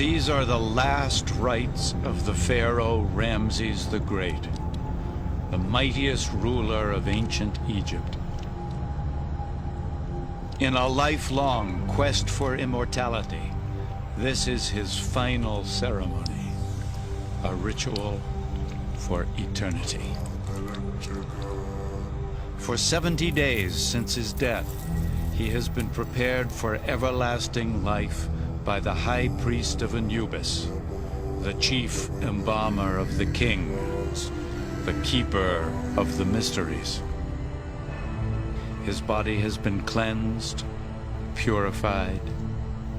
These are the last rites of the Pharaoh Ramses the Great, the mightiest ruler of ancient Egypt. In a lifelong quest for immortality, this is his final ceremony, a ritual for eternity. For 70 days since his death, he has been prepared for everlasting life by the high priest of Anubis, the chief embalmer of the kings, the keeper of the mysteries. His body has been cleansed, purified,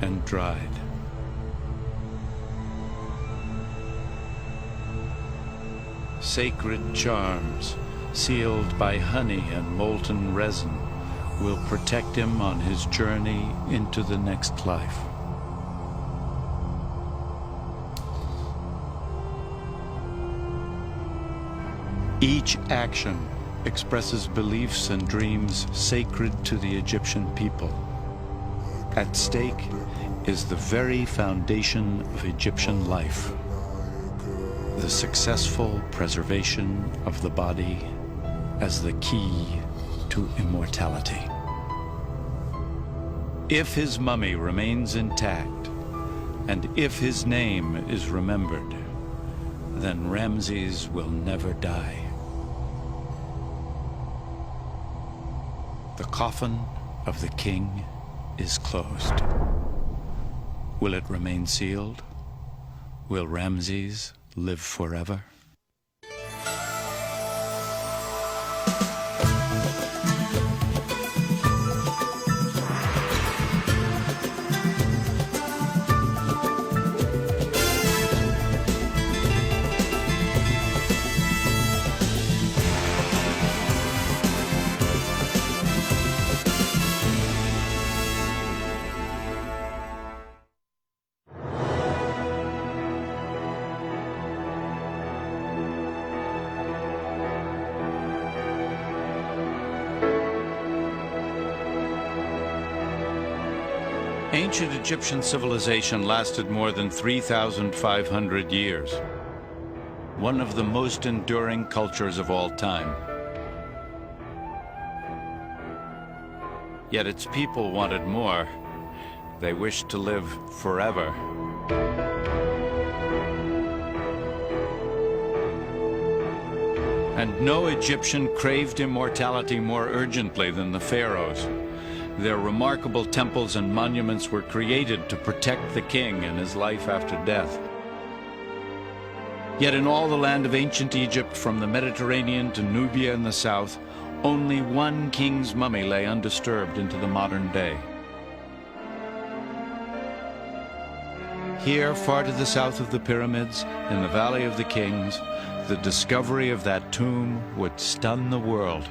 and dried. Sacred charms, sealed by honey and molten resin, will protect him on his journey into the next life. Each action expresses beliefs and dreams sacred to the Egyptian people. At stake is the very foundation of Egyptian life, the successful preservation of the body as the key to immortality. If his mummy remains intact, and if his name is remembered, then Ramses will never die. The coffin of the king is closed. Will it remain sealed? Will Ramses live forever? Ancient Egyptian civilization lasted more than 3,500 years. One of the most enduring cultures of all time. Yet its people wanted more. They wished to live forever. And no Egyptian craved immortality more urgently than the Pharaohs. Their remarkable temples and monuments were created to protect the king and his life after death. Yet in all the land of ancient Egypt, from the Mediterranean to Nubia in the south, only one king's mummy lay undisturbed into the modern day. Here, far to the south of the pyramids, in the Valley of the Kings, the discovery of that tomb would stun the world.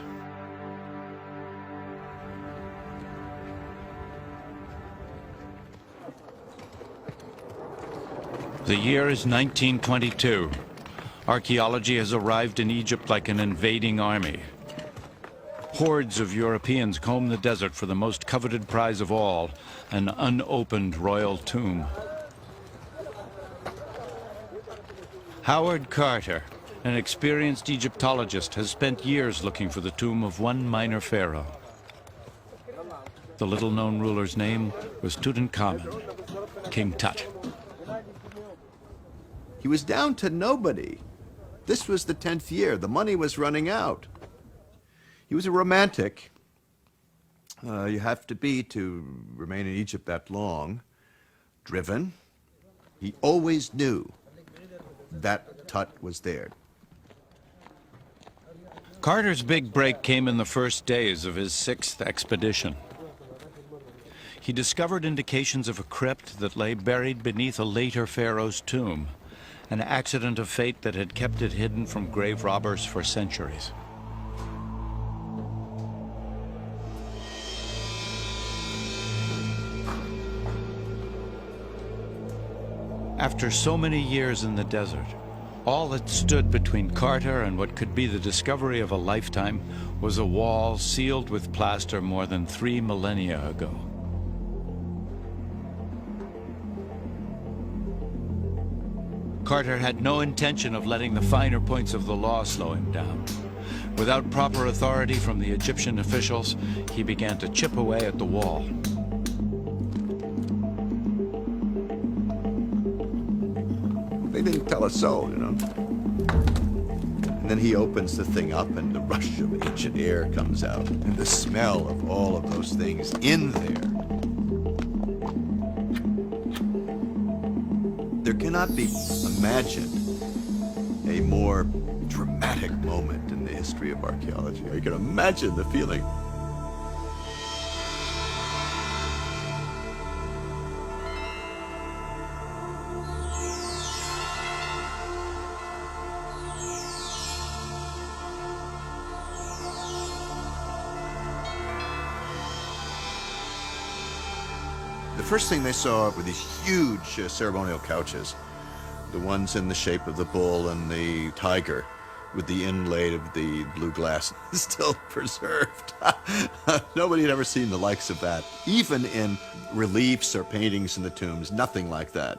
The year is 1922. Archaeology has arrived in Egypt like an invading army. Hordes of Europeans comb the desert for the most coveted prize of all, an unopened royal tomb. Howard Carter, an experienced Egyptologist, has spent years looking for the tomb of one minor pharaoh. The little-known ruler's name was Tutankhamun, King Tut. He was down to nobody. This was the 10th year. The money was running out. He was a romantic. You have to be to remain in Egypt that long. Driven. He always knew that Tut was there. Carter's big break came in the first days of his 6th expedition. He discovered indications of a crypt that lay buried beneath a later pharaoh's tomb, an accident of fate that had kept it hidden from grave robbers for centuries. After so many years in the desert, all that stood between Carter and what could be the discovery of a lifetime was a wall sealed with plaster more than 3 millennia ago. Carter had no intention of letting the finer points of the law slow him down. Without proper authority from the Egyptian officials, he began to chip away at the wall. They didn't tell us so, you know. And then he opens the thing up and the rush of ancient air comes out. And the smell of all of those things in there. There cannot be imagined a more dramatic moment in the history of archaeology. You can imagine the feeling. The first thing they saw were these huge ceremonial couches, the ones in the shape of the bull and the tiger, with the inlay of the blue glass still preserved. Nobody had ever seen the likes of that. Even in reliefs or paintings in the tombs, nothing like that.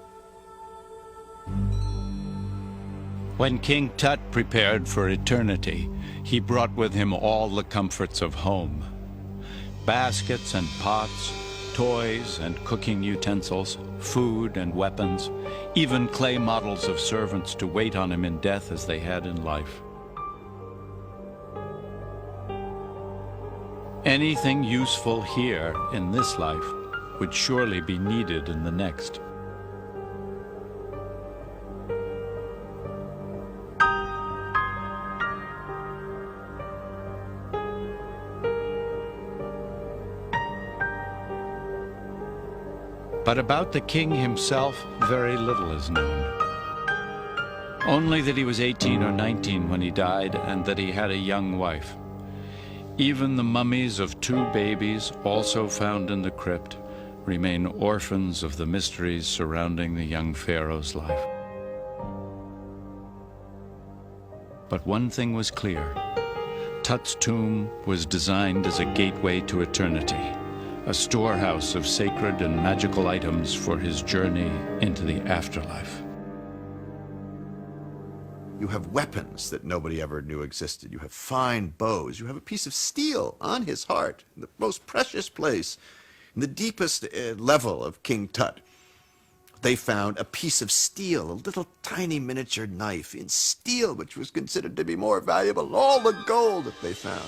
When King Tut prepared for eternity, he brought with him all the comforts of home. Baskets and pots, toys and cooking utensils, food and weapons, even clay models of servants to wait on him in death as they had in life. Anything useful here in this life would surely be needed in the next. But about the king himself, very little is known. Only that he was 18 or 19 when he died, and that he had a young wife. Even the mummies of 2 babies, also found in the crypt, remain orphans of the mysteries surrounding the young pharaoh's life. But one thing was clear. Tut's tomb was designed as a gateway to eternity, a storehouse of sacred and magical items for his journey into the afterlife. You have weapons that nobody ever knew existed. You have fine bows. You have a piece of steel on his heart, in the most precious place, in the deepest level of King Tut. They found a piece of steel, a little tiny miniature knife in steel, which was considered to be more valuable than all the gold that they found.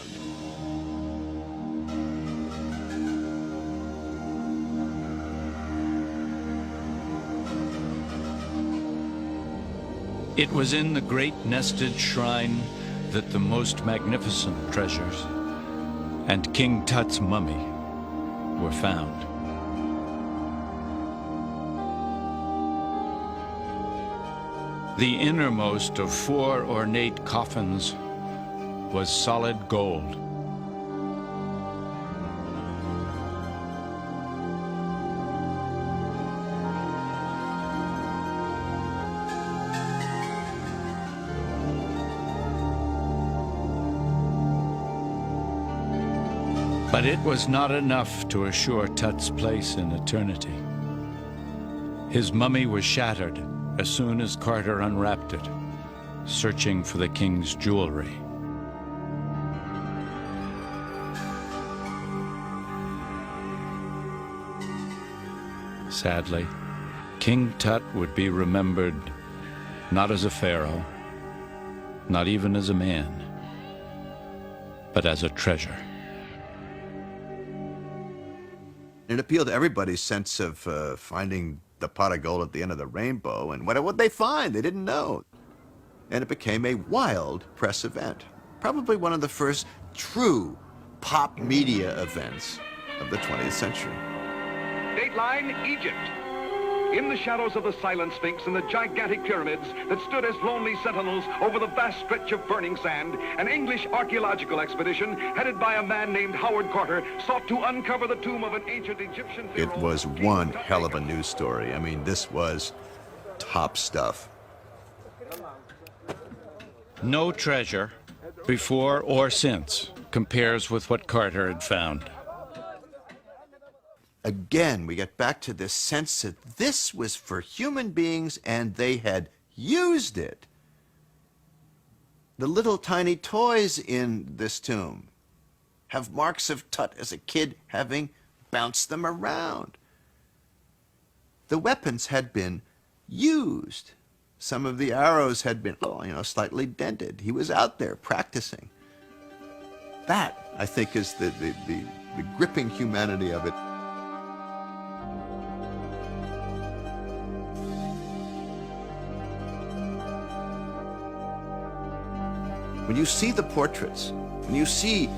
It was in the great nested shrine that the most magnificent treasures and King Tut's mummy were found. The innermost of 4 ornate coffins was solid gold. But it was not enough to assure Tut's place in eternity. His mummy was shattered as soon as Carter unwrapped it, searching for the king's jewelry. Sadly, King Tut would be remembered not as a pharaoh, not even as a man, but as a treasure. It appealed to everybody's sense of finding the pot of gold at the end of the rainbow, and what would they find? They didn't know. And it became a wild press event, probably one of the first true pop media events of the 20th century. Dateline, Egypt. In the shadows of the silent Sphinx and the gigantic pyramids that stood as lonely sentinels over the vast stretch of burning sand, an English archaeological expedition headed by a man named Howard Carter sought to uncover the tomb of an ancient Egyptian pharaoh. It was one hell of a news story. I mean, this was top stuff. No treasure, before or since, compares with what Carter had found. Again, we get back to this sense that this was for human beings, and they had used it. The little tiny toys in this tomb have marks of Tut as a kid having bounced them around. The weapons had been used. Some of the arrows had been, slightly dented. He was out there practicing. That, I think, is the gripping humanity of it. When you see the portraits, when you see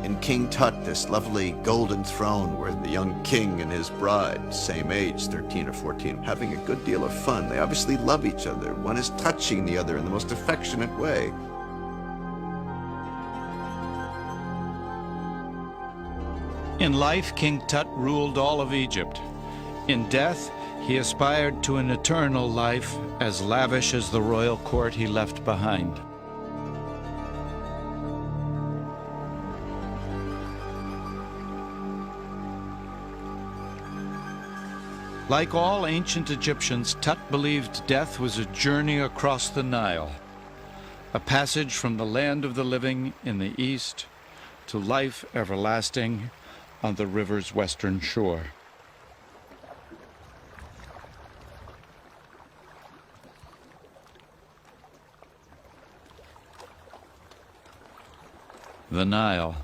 in King Tut this lovely golden throne where the young king and his bride, same age, 13 or 14, having a good deal of fun. They obviously love each other. One is touching the other in the most affectionate way. In life, King Tut ruled all of Egypt. In death, he aspired to an eternal life as lavish as the royal court he left behind. Like all ancient Egyptians, Tut believed death was a journey across the Nile, a passage from the land of the living in the east to life everlasting on the river's western shore. The Nile.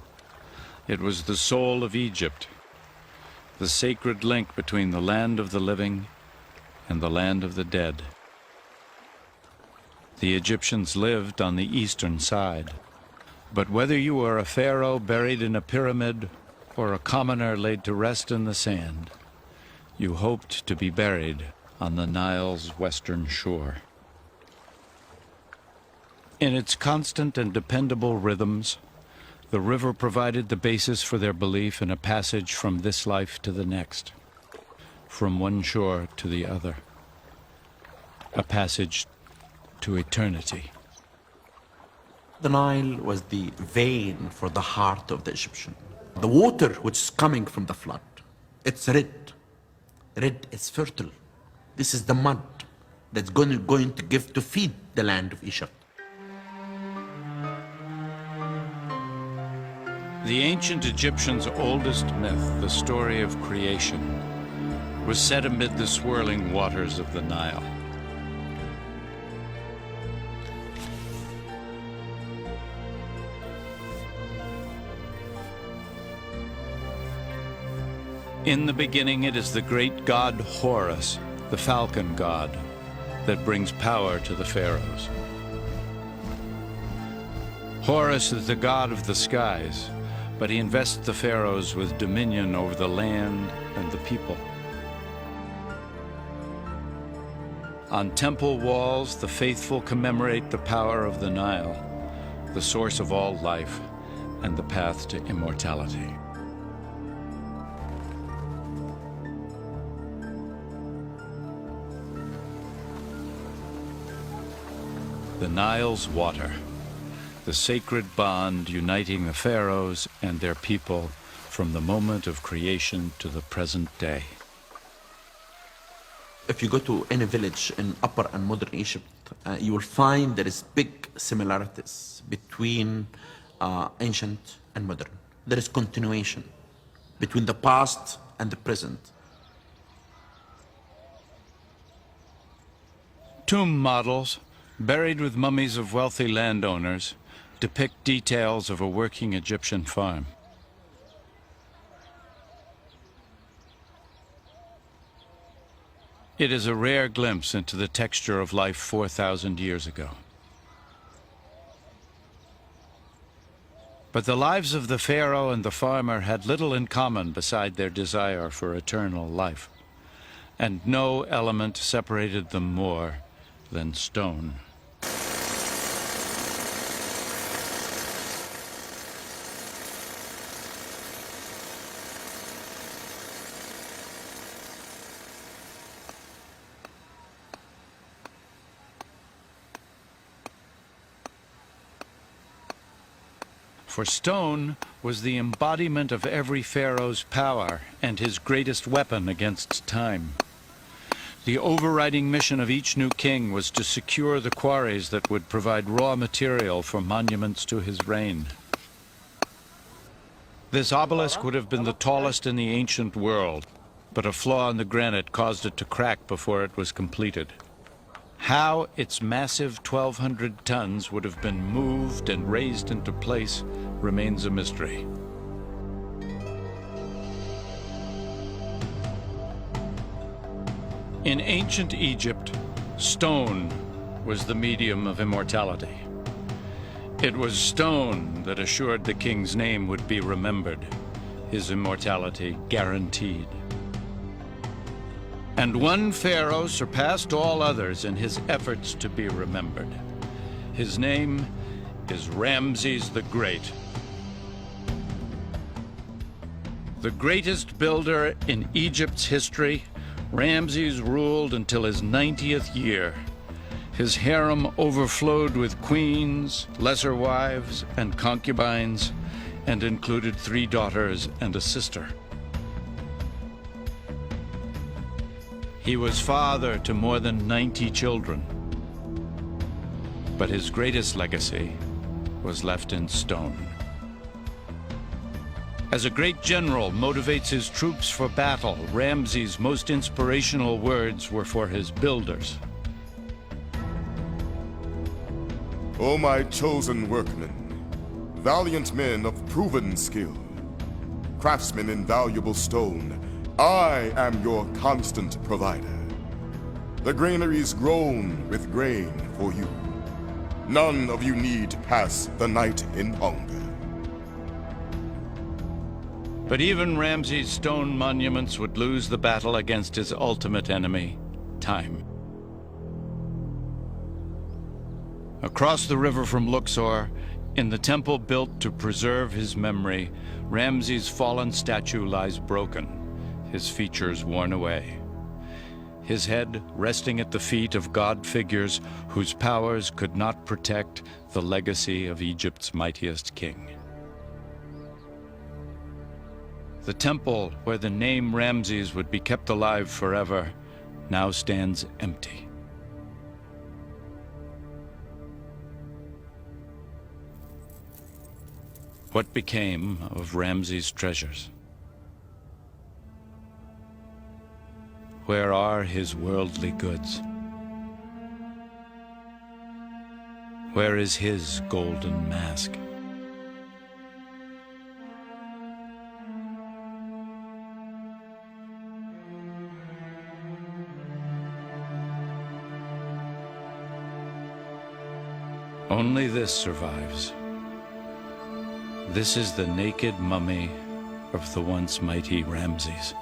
It was the soul of Egypt, the sacred link between the land of the living and the land of the dead. The Egyptians lived on the eastern side, but whether you were a pharaoh buried in a pyramid or a commoner laid to rest in the sand, you hoped to be buried on the Nile's western shore. In its constant and dependable rhythms, the river provided the basis for their belief in a passage from this life to the next, from one shore to the other, a passage to eternity. The Nile was the vein for the heart of the Egyptian. The water which is coming from the flood, it's red. Red is fertile. This is the mud that's going to give to feed the land of Egypt. The ancient Egyptians' oldest myth, the story of creation, was set amid the swirling waters of the Nile. In the beginning, it is the great god Horus, the falcon god, that brings power to the pharaohs. Horus is the god of the skies, but he invests the pharaohs with dominion over the land and the people. On temple walls, the faithful commemorate the power of the Nile, the source of all life and the path to immortality. The Nile's water, the sacred bond uniting the pharaohs and their people from the moment of creation to the present day. If you go to any village in Upper and Modern Egypt, you will find there is big similarities between ancient and modern. There is continuation between the past and the present. Tomb models, buried with mummies of wealthy landowners, depict details of a working Egyptian farm. It is a rare glimpse into the texture of life 4,000 years ago. But the lives of the pharaoh and the farmer had little in common beside their desire for eternal life, and no element separated them more than stone. For stone was the embodiment of every pharaoh's power and his greatest weapon against time. The overriding mission of each new king was to secure the quarries that would provide raw material for monuments to his reign. This obelisk would have been the tallest in the ancient world, but a flaw in the granite caused it to crack before it was completed. How its massive 1,200 tons would have been moved and raised into place remains a mystery. In ancient Egypt, stone was the medium of immortality. It was stone that assured the king's name would be remembered, his immortality guaranteed. And one pharaoh surpassed all others in his efforts to be remembered. His name is Ramses the Great. The greatest builder in Egypt's history, Ramses ruled until his 90th year. His harem overflowed with queens, lesser wives, and concubines, and included 3 daughters and a sister. He was father to more than 90 children. But his greatest legacy was left in stone. As a great general motivates his troops for battle, Ramses' most inspirational words were for his builders. O my chosen workmen, valiant men of proven skill, craftsmen in valuable stone, I am your constant provider. The granaries groan with grain for you. None of you need pass the night in hunger. But even Ramses' stone monuments would lose the battle against his ultimate enemy, time. Across the river from Luxor, in the temple built to preserve his memory, Ramses' fallen statue lies broken, his features worn away. His head resting at the feet of god figures whose powers could not protect the legacy of Egypt's mightiest king. The temple where the name Ramses would be kept alive forever now stands empty. What became of Ramses' treasures? Where are his worldly goods? Where is his golden mask? Only this survives. This is the naked mummy of the once mighty Ramses.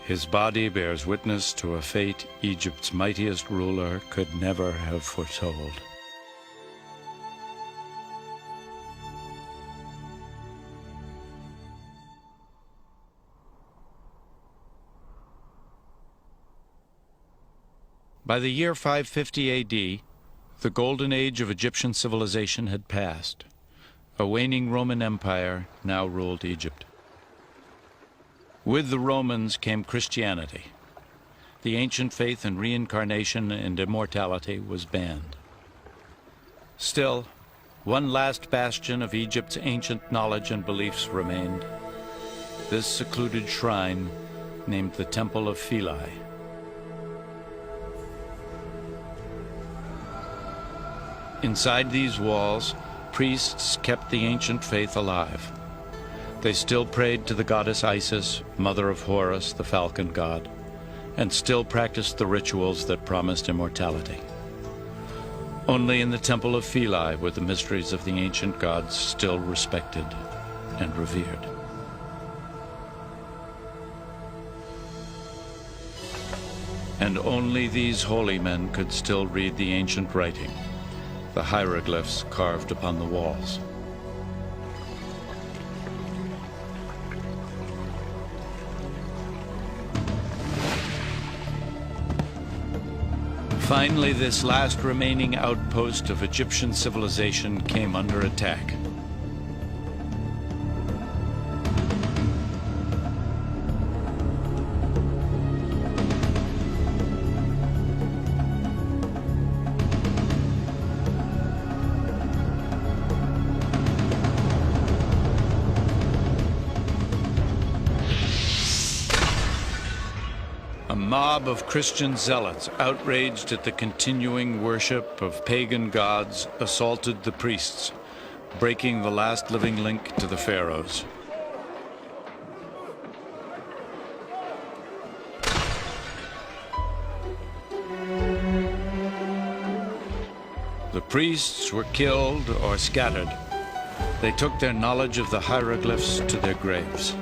His body bears witness to a fate Egypt's mightiest ruler could never have foretold. By the year 550 AD, the golden age of Egyptian civilization had passed. A waning Roman Empire now ruled Egypt. With the Romans came Christianity. The ancient faith in reincarnation and immortality was banned. Still, one last bastion of Egypt's ancient knowledge and beliefs remained. This secluded shrine named the Temple of Philae. Inside these walls, priests kept the ancient faith alive. They still prayed to the goddess Isis, mother of Horus, the falcon god, and still practiced the rituals that promised immortality. Only in the Temple of Philae were the mysteries of the ancient gods still respected and revered. And only these holy men could still read the ancient writing, the hieroglyphs carved upon the walls. Finally, this last remaining outpost of Egyptian civilization came under attack. mob of Christian zealots, outraged at the continuing worship of pagan gods, assaulted the priests, breaking the last living link to the Pharaohs. The priests were killed or scattered. They took their knowledge of the hieroglyphs to their graves.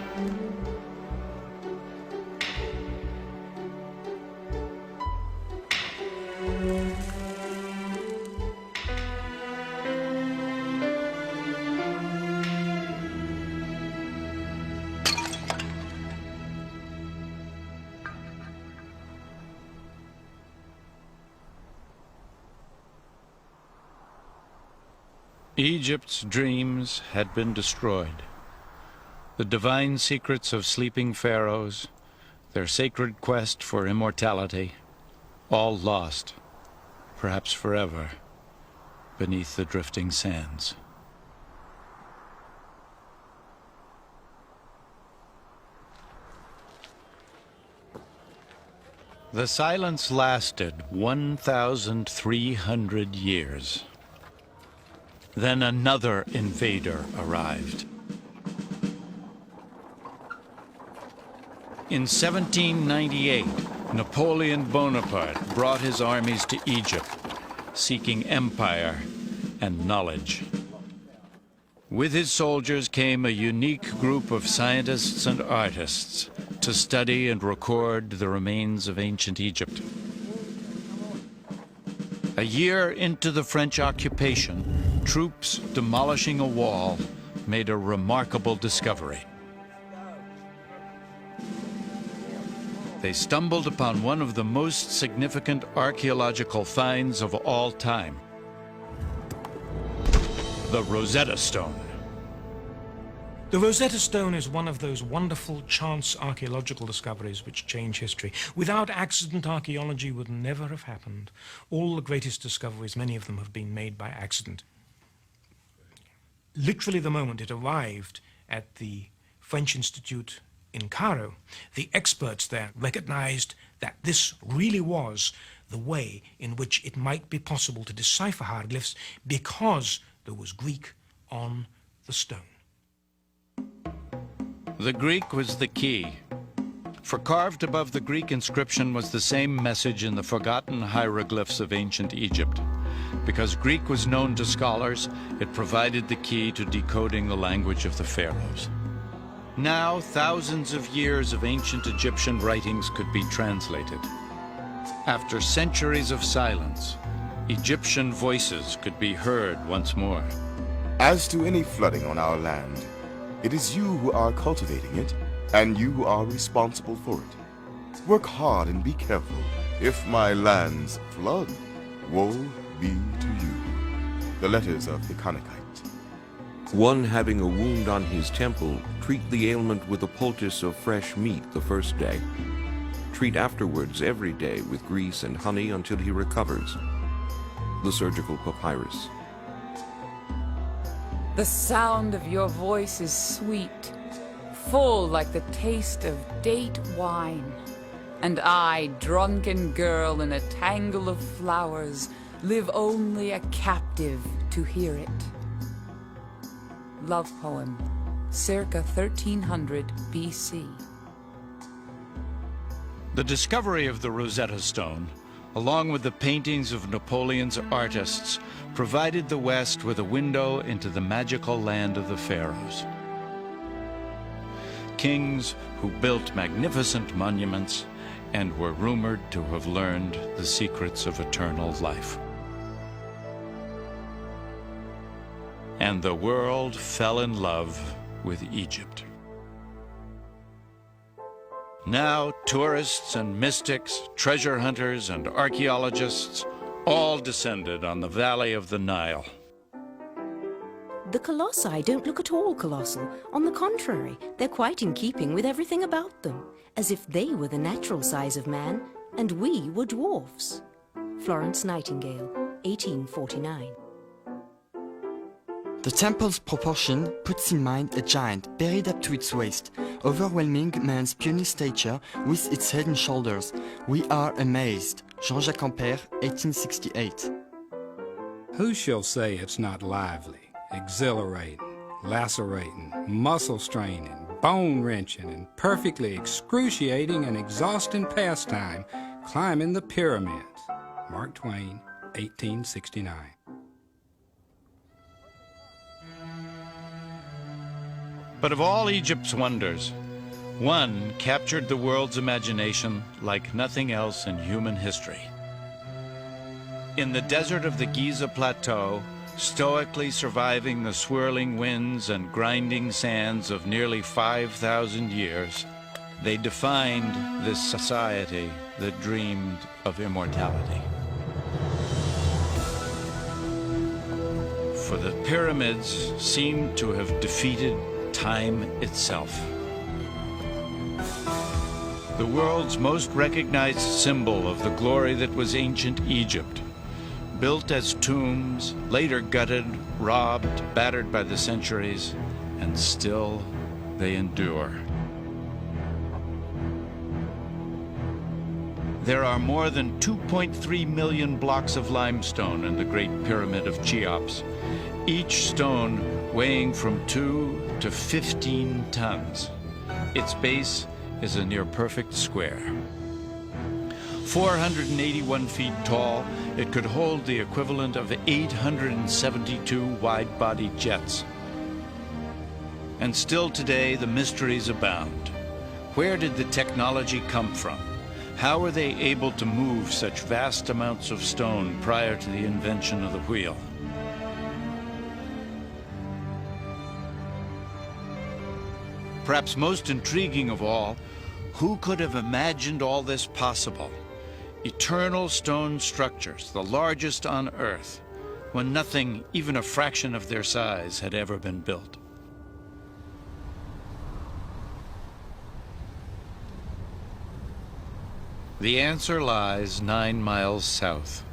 Egypt's dreams had been destroyed. The divine secrets of sleeping pharaohs, their sacred quest for immortality, all lost, perhaps forever, beneath the drifting sands. The silence lasted 1,300 years. Then another invader arrived. In 1798, Napoleon Bonaparte brought his armies to Egypt, seeking empire and knowledge. With his soldiers came a unique group of scientists and artists to study and record the remains of ancient Egypt. A year into the French occupation, troops demolishing a wall made a remarkable discovery. They stumbled upon one of the most significant archaeological finds of all time: the Rosetta Stone. The Rosetta Stone is one of those wonderful chance archaeological discoveries which change history. Without accident, archaeology would never have happened. All the greatest discoveries, many of them have been made by accident. Literally the moment it arrived at the French Institute in Cairo, the experts there recognized that this really was the way in which it might be possible to decipher hieroglyphs, because there was Greek on the stone. The Greek was the key, for carved above the Greek inscription was the same message in the forgotten hieroglyphs of ancient Egypt. Because Greek was known to scholars, it provided the key to decoding the language of the pharaohs. Now, thousands of years of ancient Egyptian writings could be translated. After centuries of silence, Egyptian voices could be heard once more. As to any flooding on our land, it is you who are cultivating it, and you who are responsible for it. Work hard and be careful. If my lands flood, woe be to you. The letters of the Conakite. One having a wound on his temple, treat the ailment with a poultice of fresh meat the first day. Treat afterwards every day with grease and honey until he recovers. The Surgical Papyrus. The sound of your voice is sweet, full like the taste of date wine. And I, drunken girl in a tangle of flowers, live only a captive to hear it. Love poem, circa 1300 BC. The discovery of the Rosetta Stone, along with the paintings of Napoleon's artists, provided the West with a window into the magical land of the Pharaohs. Kings who built magnificent monuments and were rumored to have learned the secrets of eternal life. And the world fell in love with Egypt. Now, tourists and mystics, treasure hunters and archaeologists all descended on the valley of the Nile. The colossi don't look at all colossal. On the contrary, they're quite in keeping with everything about them, as if they were the natural size of man and we were dwarfs. Florence Nightingale, 1849. The temple's proportion puts in mind a giant buried up to its waist, overwhelming man's puny stature with its head and shoulders. We are amazed. Jean-Jacques Ampère, 1868. Who shall say it's not lively, exhilarating, lacerating, muscle-straining, bone-wrenching, and perfectly excruciating and exhausting pastime climbing the pyramids? Mark Twain, 1869. But of all Egypt's wonders, one captured the world's imagination like nothing else in human history. In the desert of the Giza Plateau, stoically surviving the swirling winds and grinding sands of nearly 5,000 years, they defined this society that dreamed of immortality. For the pyramids seemed to have defeated time itself. The world's most recognized symbol of the glory that was ancient Egypt, built as tombs, later gutted, robbed, battered by the centuries, and still they endure. There are more than 2.3 million blocks of limestone in the Great Pyramid of Cheops, each stone weighing from 2 to 15 tons. Its base is a near-perfect square. 481 feet tall, it could hold the equivalent of 872 wide-bodied jets. And still today, the mysteries abound. Where did the technology come from? How were they able to move such vast amounts of stone prior to the invention of the wheel? Perhaps most intriguing of all, who could have imagined all this possible? Eternal stone structures, the largest on Earth, when nothing, even a fraction of their size, had ever been built. The answer lies 9 miles south,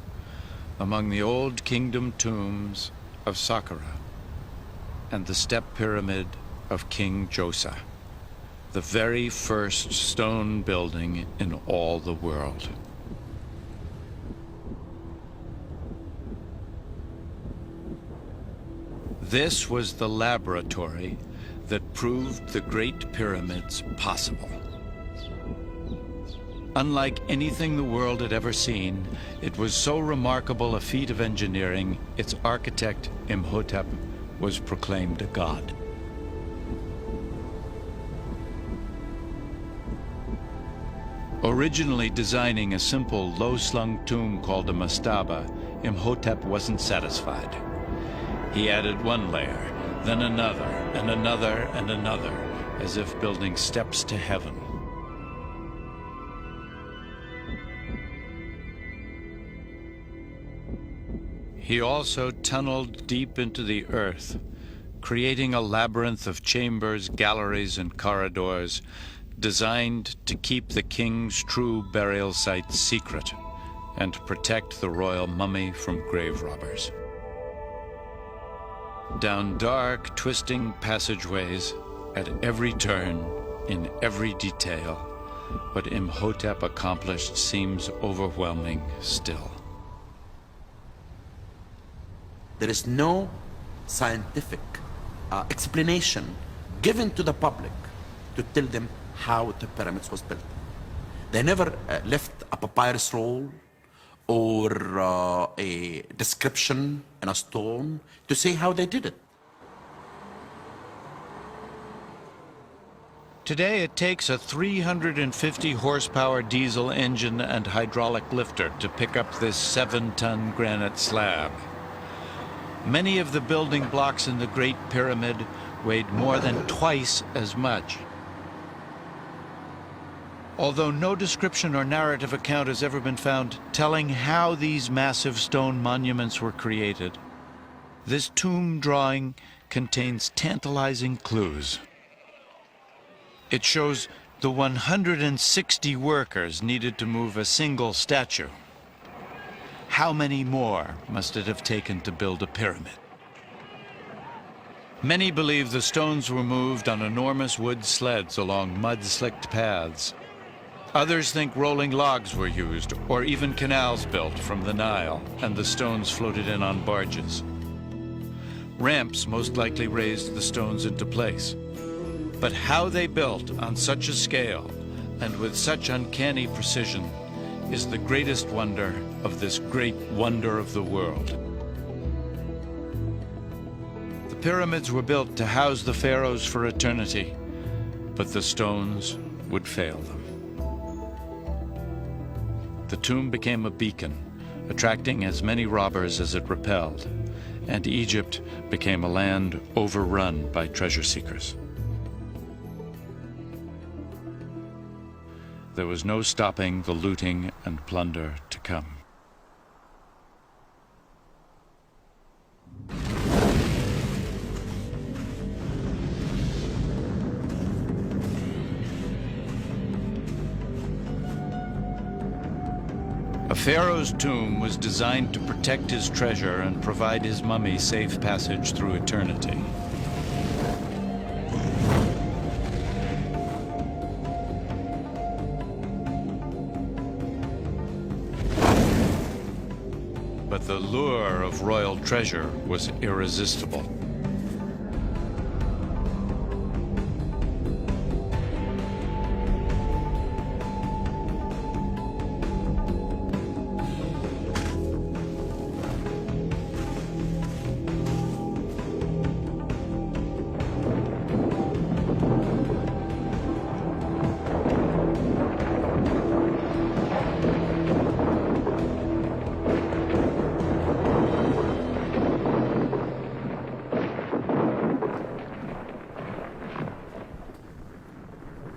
among the old kingdom tombs of Saqqara and the step pyramid of King Djoser, the very first stone building in all the world. This was the laboratory that proved the Great Pyramids possible. Unlike anything the world had ever seen, it was so remarkable a feat of engineering, its architect, Imhotep, was proclaimed a god. Originally designing a simple, low-slung tomb called a mastaba, Imhotep wasn't satisfied. He added one layer, then another, and another, and another, as if building steps to heaven. He also tunneled deep into the earth, creating a labyrinth of chambers, galleries, and corridors designed to keep the king's true burial site secret and protect the royal mummy from grave robbers. Down dark, twisting passageways, at every turn, in every detail, what Imhotep accomplished seems overwhelming still. There is no scientific explanation given to the public to tell them how the pyramids was built. They never left a papyrus roll or a description in a stone to say how they did it. Today it takes a 350 horsepower diesel engine and hydraulic lifter to pick up this 7-ton granite slab. Many of the building blocks in the Great Pyramid weighed more than twice as much. Although no description or narrative account has ever been found telling how these massive stone monuments were created, this tomb drawing contains tantalizing clues. It shows the 160 workers needed to move a single statue. How many more must it have taken to build a pyramid? Many believe the stones were moved on enormous wood sleds along mud-slicked paths. Others think rolling logs were used, or even canals built from the Nile, and the stones floated in on barges. Ramps most likely raised the stones into place. But how they built on such a scale, and with such uncanny precision, is the greatest wonder of this great wonder of the world. The pyramids were built to house the pharaohs for eternity, but the stones would fail them. The tomb became a beacon, attracting as many robbers as it repelled, and Egypt became a land overrun by treasure seekers. There was no stopping the looting and plunder to come. A pharaoh's tomb was designed to protect his treasure and provide his mummy safe passage through eternity. But the lure of royal treasure was irresistible.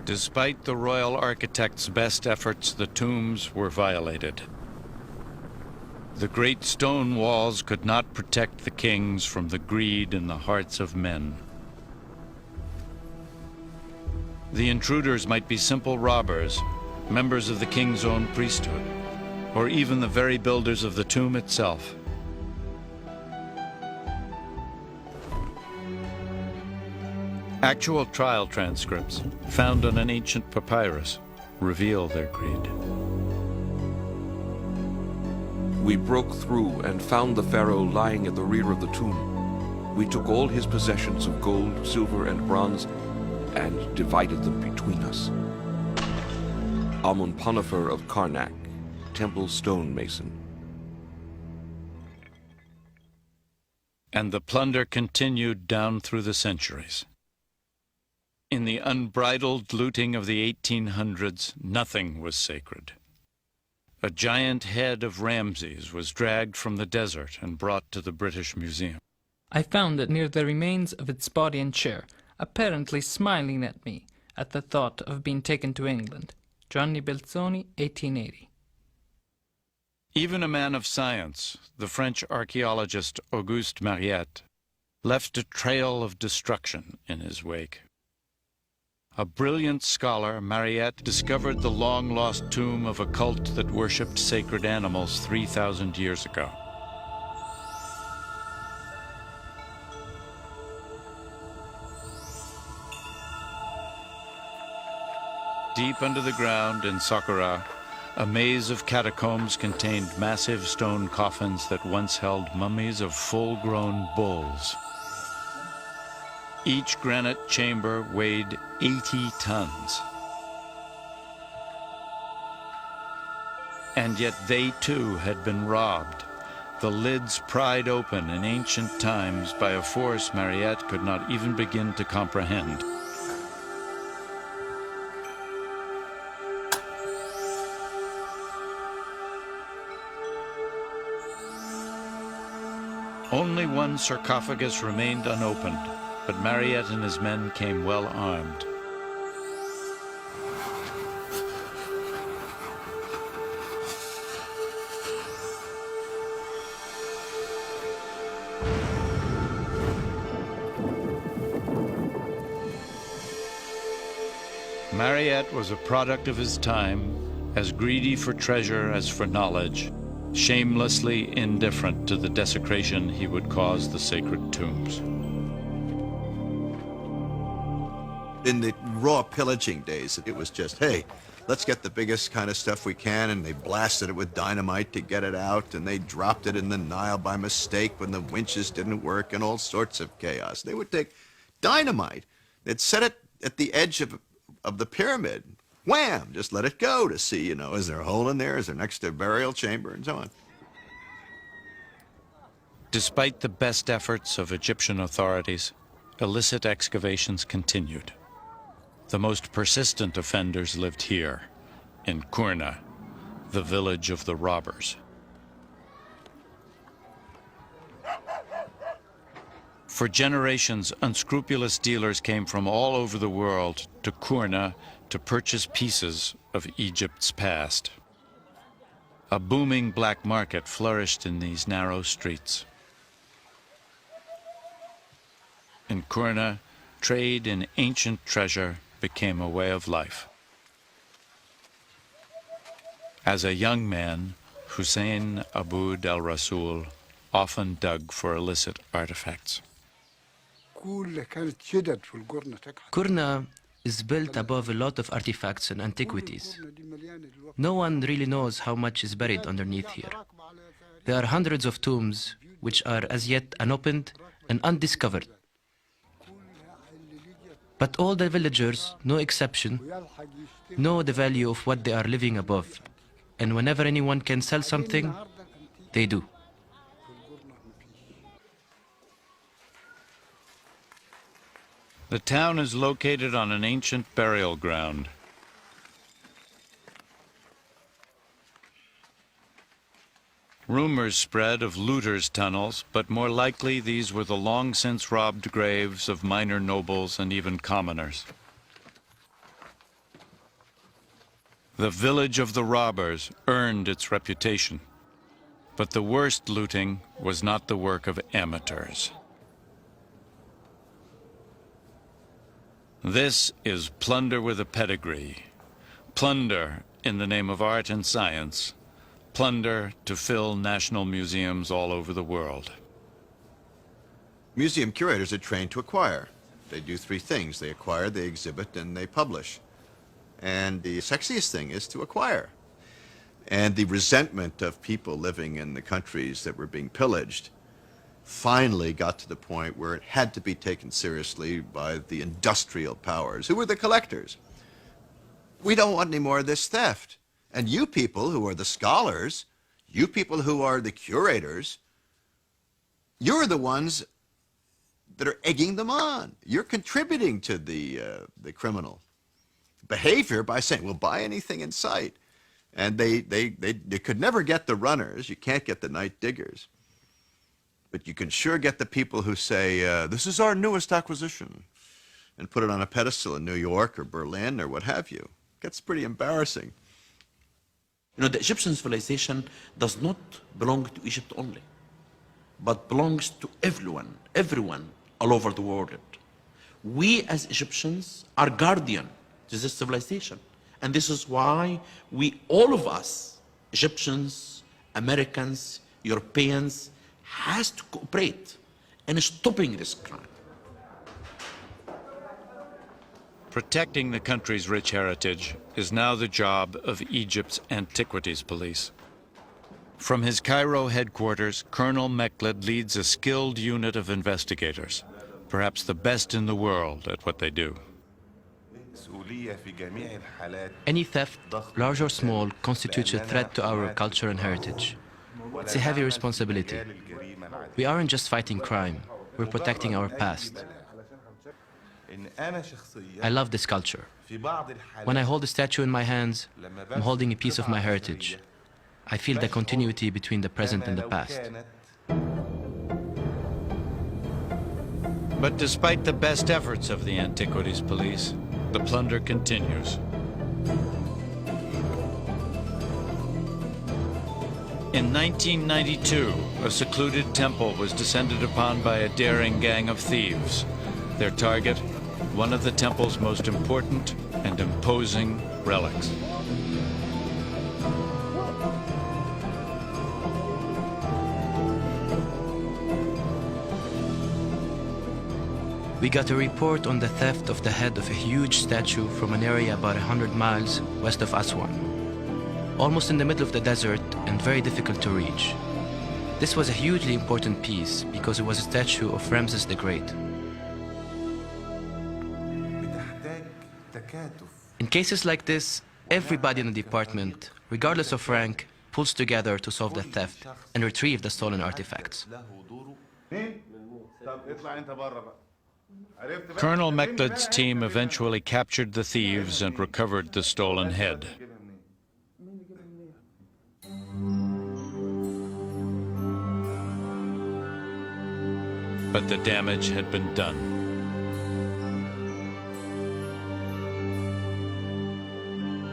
Despite the royal architect's best efforts, the tombs were violated. The great stone walls could not protect the kings from the greed in the hearts of men. The intruders might be simple robbers, members of the king's own priesthood, or even the very builders of the tomb itself. Actual trial transcripts found on an ancient papyrus reveal their greed. We broke through and found the pharaoh lying at the rear of the tomb. We took all his possessions of gold, silver, and bronze and divided them between us. Amun-Panafer of Karnak, temple stonemason. And the plunder continued down through the centuries. In the unbridled looting of the 1800s, nothing was sacred. A giant head of Ramses was dragged from the desert and brought to the British Museum. I found it near the remains of its body and chair, apparently smiling at me at the thought of being taken to England. Gianni Belzoni, 1880. Even a man of science, the French archaeologist Auguste Mariette, left a trail of destruction in his wake. A brilliant scholar, Mariette discovered the long-lost tomb of a cult that worshipped sacred animals 3,000 years ago. Deep under the ground in Saqqara, a maze of catacombs contained massive stone coffins that once held mummies of full-grown bulls. Each granite chamber weighed 80 tons. And yet they too had been robbed, the lids pried open in ancient times by a force Mariette could not even begin to comprehend. Only one sarcophagus remained unopened, but Mariette and his men came well armed. Mariette was a product of his time, as greedy for treasure as for knowledge, shamelessly indifferent to the desecration he would cause the sacred tombs. In the raw pillaging days, it was just, hey, let's get the biggest kind of stuff we can, and they blasted it with dynamite to get it out, and they dropped it in the Nile by mistake when the winches didn't work, and all sorts of chaos. They would take dynamite, they'd set it at the edge of the pyramid, wham, just let it go to see, you know, is there a hole in there, is there next to a burial chamber, and so on. Despite the best efforts of Egyptian authorities, illicit excavations continued. The most persistent offenders lived here, in Kurna, the village of the robbers. For generations, unscrupulous dealers came from all over the world to Kurna to purchase pieces of Egypt's past. A booming black market flourished in these narrow streets. In Kurna, trade in ancient treasure became a way of life. As a young man, Hussein Aboud al-Rasul often dug for illicit artifacts. Kurna is built above a lot of artifacts and antiquities. No one really knows how much is buried underneath here. There are hundreds of tombs which are as yet unopened and undiscovered. But all the villagers, no exception, know the value of what they are living above. And whenever anyone can sell something, they do. The town is located on an ancient burial ground. Rumors spread of looters' tunnels, but more likely these were the long-since robbed graves of minor nobles and even commoners. The village of the robbers earned its reputation, but the worst looting was not the work of amateurs. This is plunder with a pedigree, plunder in the name of art and science, plunder to fill national museums all over the world. Museum curators are trained to acquire. They do three things. They acquire, they exhibit, and they publish. And the sexiest thing is to acquire. And the resentment of people living in the countries that were being pillaged finally got to the point where it had to be taken seriously by the industrial powers, who were the collectors. We don't want any more of this theft. And you people who are the scholars, you people who are the curators, you're the ones that are egging them on. You're contributing to the criminal behavior by saying, we'll buy anything in sight. And they could never get the runners. You can't get the night diggers. But you can sure get the people who say, this is our newest acquisition, and put it on a pedestal in New York or Berlin or what have you. It gets pretty embarrassing. You know, the Egyptian civilization does not belong to Egypt only, but belongs to everyone all over the world. We as Egyptians are guardian to this civilization. And this is why all of us, Egyptians, Americans, Europeans, has to cooperate in stopping this crime. Protecting the country's rich heritage is now the job of Egypt's Antiquities Police. From his Cairo headquarters, Colonel Meckled leads a skilled unit of investigators, perhaps the best in the world at what they do. Any theft, large or small, constitutes a threat to our culture and heritage. It's a heavy responsibility. We aren't just fighting crime, we're protecting our past. I love this culture. When I hold a statue in my hands, I'm holding a piece of my heritage. I feel the continuity between the present and the past. But despite the best efforts of the Antiquities Police, the plunder continues. In 1992, a secluded temple was descended upon by a daring gang of thieves. Their target, one of the temple's most important and imposing relics. We got a report on the theft of the head of a huge statue from an area about 100 miles west of Aswan, almost in the middle of the desert and very difficult to reach. This was a hugely important piece because it was a statue of Ramses the Great. In cases like this, everybody in the department, regardless of rank, pulls together to solve the theft and retrieve the stolen artifacts. Colonel Mekled's team eventually captured the thieves and recovered the stolen head. But the damage had been done.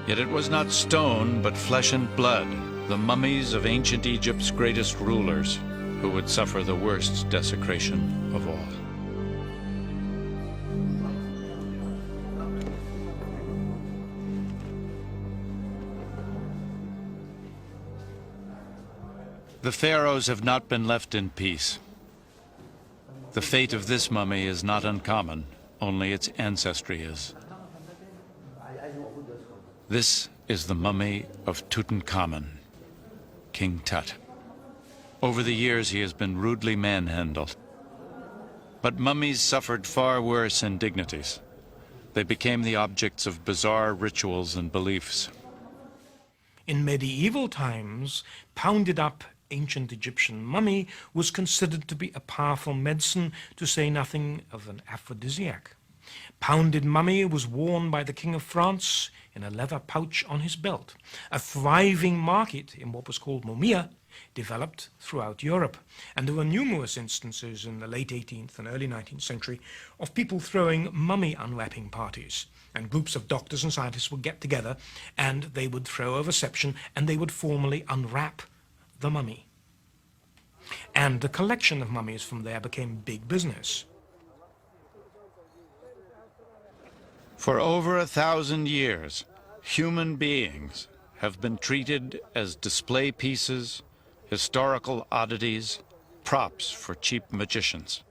Yet it was not stone, but flesh and blood, the mummies of ancient Egypt's greatest rulers, who would suffer the worst desecration of all. The pharaohs have not been left in peace. The fate of this mummy is not uncommon, only its ancestry is. This is the mummy of Tutankhamun, King Tut. Over the years he has been rudely manhandled. But mummies suffered far worse indignities. They became the objects of bizarre rituals and beliefs. In medieval times, pounded up ancient Egyptian mummy was considered to be a powerful medicine, to say nothing of an aphrodisiac. Pounded mummy was worn by the King of France in a leather pouch on his belt. A thriving market in what was called mumia developed throughout Europe, and there were numerous instances in the late 18th and early 19th century of people throwing mummy unwrapping parties, and groups of doctors and scientists would get together and they would throw a reception and they would formally unwrap the mummy. And the collection of mummies from there became big business. For over 1,000 years, human beings have been treated as display pieces, historical oddities, props for cheap magicians.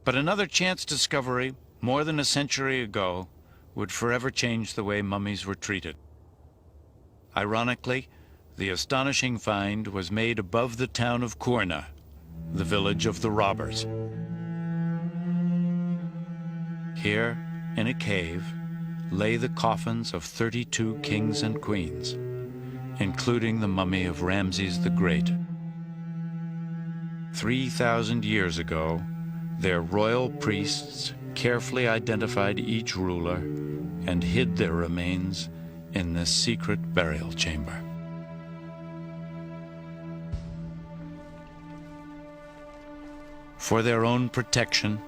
But another chance discovery, more than a century ago, would forever change the way mummies were treated. Ironically, the astonishing find was made above the town of Kurna, the village of the robbers. Here, in a cave, lay the coffins of 32 kings and queens, including the mummy of Ramses the Great. 3,000 years ago, their royal priests carefully identified each ruler and hid their remains in this secret burial chamber. For their own protection,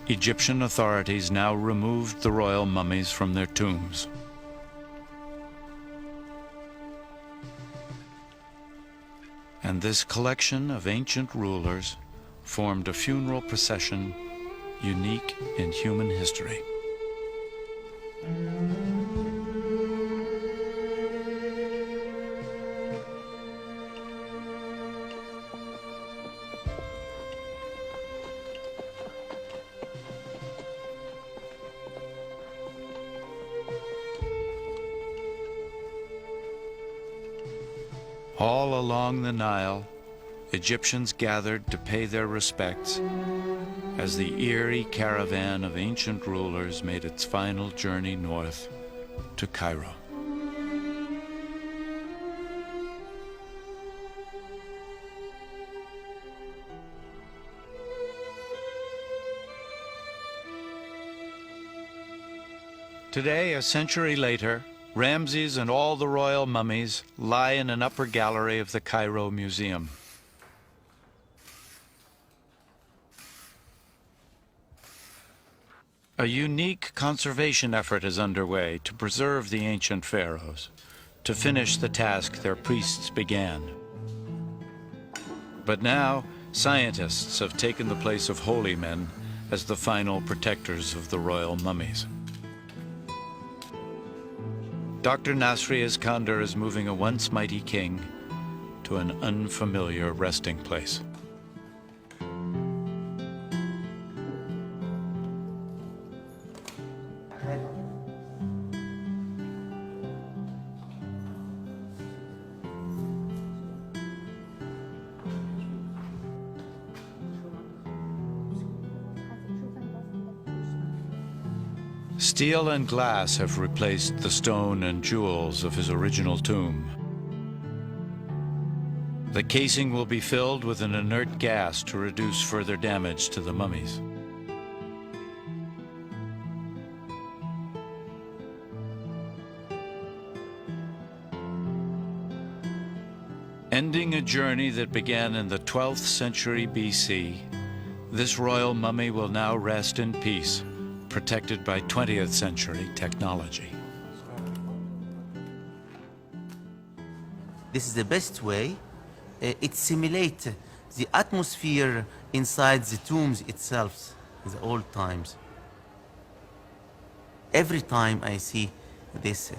Egyptian authorities now removed the royal mummies from their tombs. And this collection of ancient rulers formed a funeral procession unique in human history. All along the Nile, Egyptians gathered to pay their respects as the eerie caravan of ancient rulers made its final journey north to Cairo. Today, a century later, Ramses and all the royal mummies lie in an upper gallery of the Cairo Museum. A unique conservation effort is underway to preserve the ancient pharaohs, to finish the task their priests began. But now, scientists have taken the place of holy men as the final protectors of the royal mummies. Dr. Nasri Iskander is moving a once mighty king to an unfamiliar resting place. Steel and glass have replaced the stone and jewels of his original tomb. The casing will be filled with an inert gas to reduce further damage to the mummies. Ending a journey that began in the 12th century BC, this royal mummy will now rest in peace, protected by 20th century technology. This is the best way. It simulates the atmosphere inside the tombs itself, the old times. Every time I see this,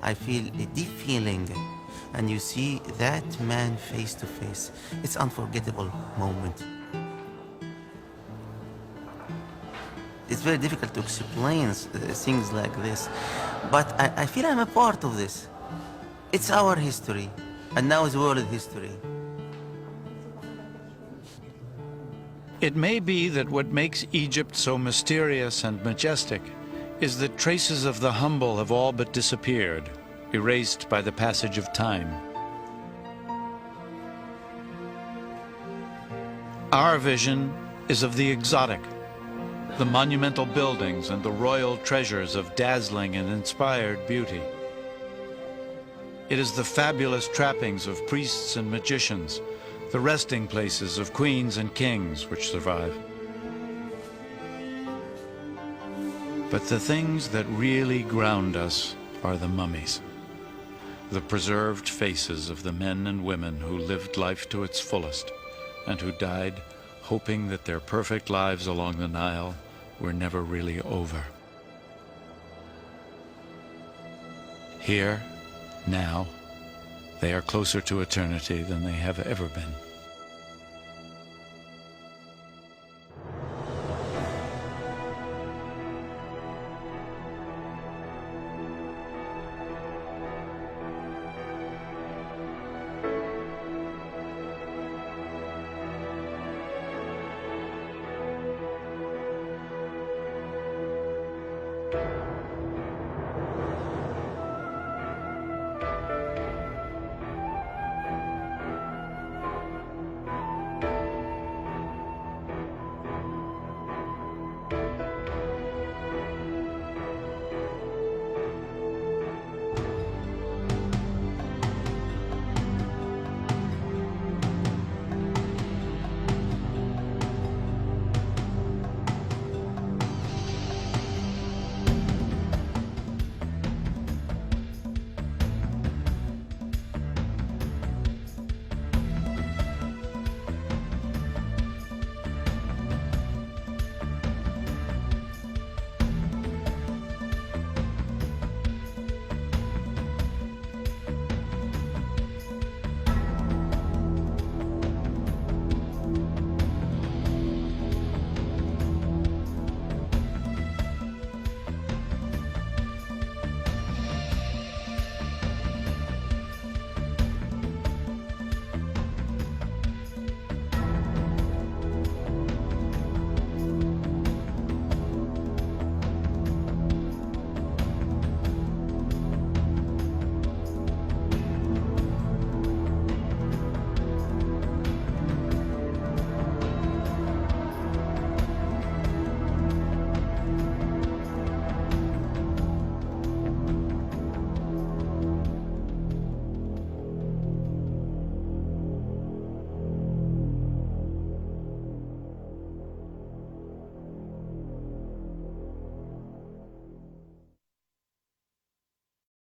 I feel a deep feeling, and you see that man face to face. It's an unforgettable moment. It's very difficult to explain things like this, but I feel I'm a part of this. It's our history, and now it's world history. It may be that what makes Egypt so mysterious and majestic is that traces of the humble have all but disappeared, erased by the passage of time. Our vision is of the exotic, the monumental buildings and the royal treasures of dazzling and inspired beauty. It is the fabulous trappings of priests and magicians, the resting places of queens and kings which survive. But the things that really ground us are the mummies, the preserved faces of the men and women who lived life to its fullest and who died hoping that their perfect lives along the Nile were never really over. Here, now, they are closer to eternity than they have ever been.